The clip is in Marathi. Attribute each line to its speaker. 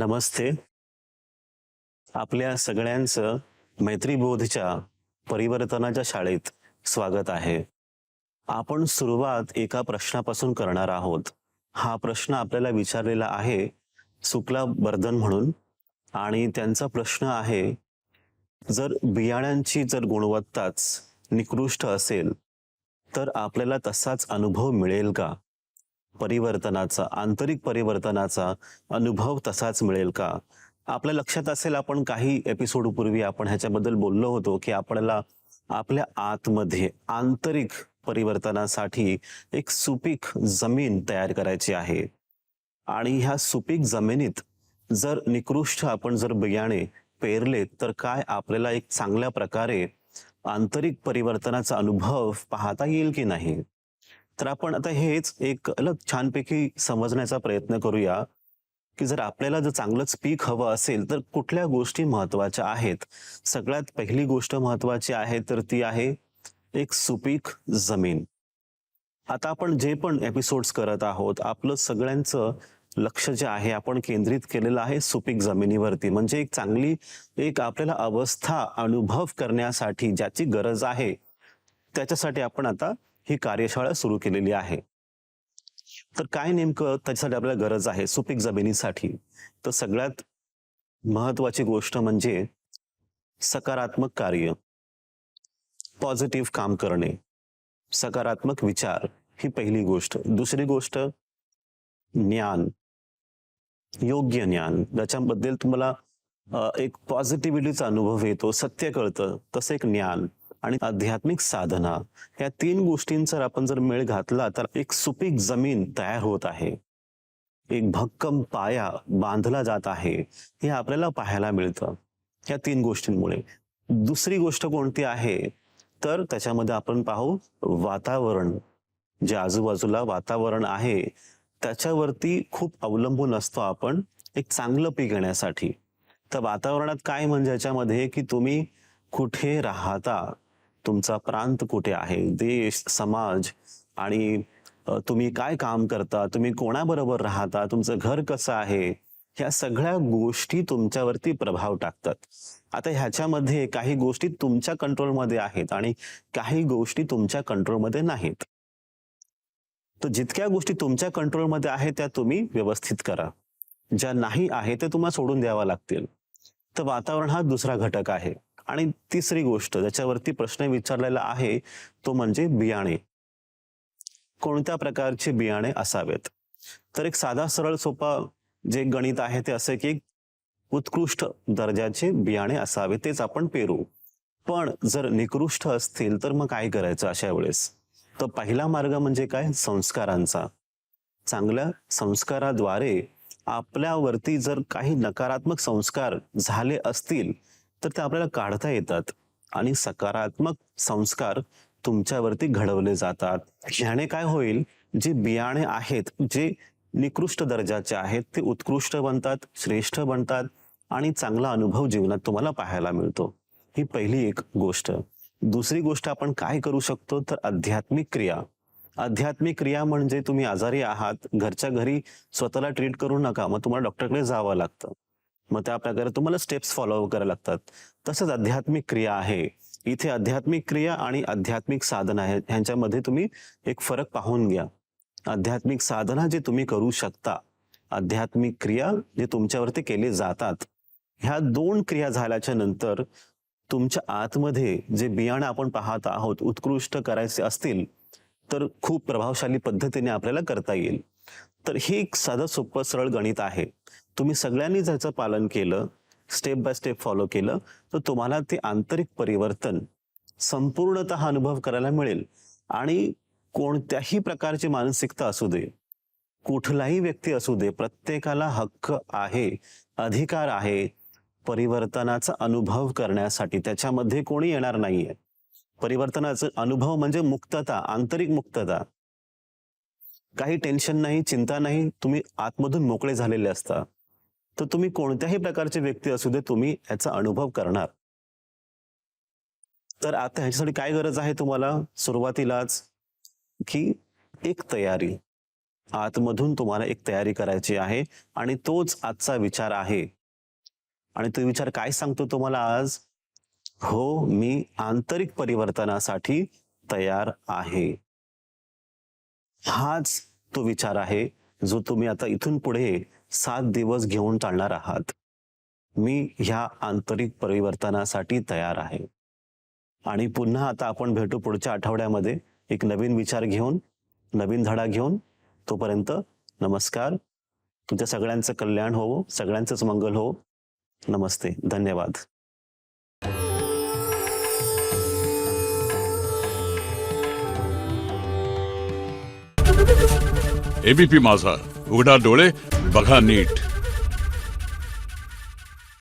Speaker 1: नमस्ते. आपल्या सगळ्यांचं मैत्रीबोधच्या परिवर्तनाच्या शाळेत स्वागत आहे. आपण सुरुवात एका प्रश्नापासून करणार आहोत. हा प्रश्न आपल्याला विचारलेला आहे सुकला बर्दन म्हणून, आणि त्यांचा प्रश्न आहे, जर बियाण्यांची जर गुणवत्ताच निकृष्ट असेल तर आपल्याला तसाच अनुभव मिळेल का? परिवर्तनाचा, आंतरिक परिवर्तनाचा अनुभव तसाच मिळेल का? आपल्या लक्षात असेल, आपण काही एपिसोड पूर्वी आपण ह्याच्याबद्दल बोललो होतो की आपल्याला आपल्या आतमध्ये आंतरिक परिवर्तनासाठी एक सुपीक जमीन तयार करायची आहे. आणि ह्या सुपीक जमिनीत जर निकृष्ट आपण जर बियाणे पेरले तर काय आपल्याला एक चांगल्या प्रकारे आंतरिक परिवर्तनाचा अनुभव पाहता येईल की नाही? तर आपण आता हेच एक अलग छानपैकी समजण्याचा प्रयत्न करूया की जर आपल्याला जर चांगलंच पीक हवं असेल तर कुठल्या गोष्टी महत्वाच्या आहेत. सगळ्यात पहिली गोष्ट महत्वाची आहे तर ती आहे एक सुपीक जमीन. आता आपण जे पण एपिसोड्स करत आहोत, आपलं सगळ्यांचं लक्ष जे आहे आपण केंद्रित केलेलं आहे सुपीक जमिनीवरती. म्हणजे एक चांगली एक आपल्याला अवस्था अनुभव करण्यासाठी ज्याची गरज आहे त्याच्यासाठी आपण आता ही कार्यशाळा सुरू केलेली आहे. तर काय नेमकं त्याच्यासाठी आपल्याला गरज आहे सुपीक जमिनीसाठी? तर सगळ्यात महत्वाची गोष्ट म्हणजे सकारात्मक कार्य, पॉझिटिव्ह काम करणे, सकारात्मक विचार, ही पहिली गोष्ट. दुसरी गोष्ट ज्ञान, योग्य ज्ञान, ज्याच्याबद्दल तुम्हाला एक पॉझिटिव्हिटीचा अनुभव येतो, सत्य कळतं, तसं एक ज्ञान. आणि आध्यात्मिक साधना, या तीन गोष्टींचा आपण जर मेळ घातला तर एक सुपीक जमीन तयार होत आहे, एक भक्कम पाया बांधला जात आहे, हे आपल्याला पाहायला मिळतं या तीन गोष्टींमुळे. दुसरी गोष्ट कोणती आहे तर त्याच्यामध्ये आपण पाहू वातावरण. जे आजूबाजूला वातावरण आहे त्याच्यावरती खूप अवलंबून असतो आपण एक चांगलं पीक घेण्यासाठी. तर वातावरणात काय म्हणजे याच्यामध्ये की तुम्ही कुठे राहता, तुमचा प्रांत कुठे आहे, देश, समाज, आणि तुम्ही काय काम करता, तुम्ही कोणाबरोबर राहता, तुमचं घर कसं आहे, ह्या सगळ्या गोष्टी तुमच्यावरती प्रभाव टाकतात. आता ह्याच्यामध्ये काही गोष्टी तुमच्या कंट्रोलमध्ये आहेत आणि काही गोष्टी तुमच्या कंट्रोलमध्ये नाहीत. तर जितक्या गोष्टी तुमच्या कंट्रोलमध्ये आहेत त्या तुम्ही व्यवस्थित करा, ज्या नाही आहे ते तुम्हाला सोडून द्यावा लागतील. तर वातावरण हा दुसरा घटक आहे. आणि तिसरी गोष्ट ज्याच्यावरती प्रश्न विचारलेला आहे तो म्हणजे बियाणे. कोणत्या प्रकारचे बियाणे असावेत? तर एक साधा सरळ सोपा जे गणित आहे ते असे की उत्कृष्ट दर्जाचे बियाणे असावे, तेच आपण पेरू. पण जर निकृष्ट असतील तर मग काय करायचं अशा वेळेस? तर पहिला मार्ग म्हणजे काय? संस्कारांचा. चांगल्या संस्काराद्वारे आपल्यावरती जर काही नकारात्मक संस्कार झाले असतील तर ते आपल्याला काढता येतात आणि सकारात्मक संस्कार तुमच्यावरती घडवले जातात. ह्याने काय होईल, जे बियाणे आहेत जे निकृष्ट दर्जाचे आहेत ते उत्कृष्ट बनतात, श्रेष्ठ बनतात आणि चांगला अनुभव जीवनात तुम्हाला पाहायला मिळतो. ही पहिली एक गोष्ट. दुसरी गोष्ट आपण काय करू शकतो तर आध्यात्मिक क्रिया. आध्यात्मिक क्रिया म्हणजे तुम्ही आजारी आहात, घरच्या घरी स्वतःला ट्रीट करू नका, मग तुम्हाला डॉक्टरकडे जावं लागतं, मग त्या प्रकारे तुम्हाला स्टेप्स फॉलो करायला लागतात. तसंच आध्यात्मिक क्रिया आहे. इथे आध्यात्मिक क्रिया आणि आध्यात्मिक साधना आहे ह्यांच्यामध्ये तुम्ही एक फरक पाहून घ्या. आध्यात्मिक साधना जे तुम्ही करू शकता, आध्यात्मिक क्रिया जे तुमच्यावरती केले जातात, ह्या दोन क्रिया झाल्याच्या नंतर तुमच्या आतमध्ये जे बियाणं आपण पाहत आहोत उत्कृष्ट करायचे असतील तर खूप प्रभावशाली पद्धतीने आपल्याला करता येईल. तर हे एक साधं सोपं सरळ गणित आहे. तुम्ही सगळ्यांनी त्याचं पालन केलं, स्टेप बाय स्टेप फॉलो केलं तर तुम्हाला ते आंतरिक परिवर्तन संपूर्णतः अनुभव करायला मिळेल. आणि कोणत्याही प्रकारची मानसिकता असू दे, कुठलाही व्यक्ती असू दे, प्रत्येकाला हक्क आहे, अधिकार आहे परिवर्तनाचा अनुभव करण्यासाठी. त्याच्यामध्ये कोणी येणार नाहीये. परिवर्तनाचा अनुभव म्हणजे मुक्तता, आंतरिक मुक्तता. काही टेन्शन नाही, चिंता नाही, तुम्ही आतमधून मोकळे झालेले असता. तर तुम्ही कोणत्याही प्रकारचे व्यक्ती असू दे, तुम्ही याचा अनुभव करणार. तर आता ह्याच्यासाठी काय गरज आहे तुम्हाला? सुरुवातीलाच की एक तयारी, आतमधून तुम्हाला एक तयारी करायची आहे आणि तोच आजचा विचार आहे. आणि तो विचार काय सांगतो तुम्हाला आज? हो, मी आंतरिक परिवर्तनासाठी तयार आहे. हाच तो विचार आहे जो तुम्ही आता इथून पुढे 7 दिवस घेऊन चालणार आहात. मी ह्या आंतरिक परिवर्तनासाठी तयार आहे. आणि पुन्हा आता आपण भेटू पुढच्या आठवड्यामध्ये एक नवीन विचार घेऊन, नवीन धडा घेऊन. तोपर्यंत नमस्कार. तुमच्या सगळ्यांचं कल्याण होवो, सगळ्यांचंच मंगल हो. नमस्ते. धन्यवाद.
Speaker 2: एबीपी माझा, उघडा डोळे बघा नीट.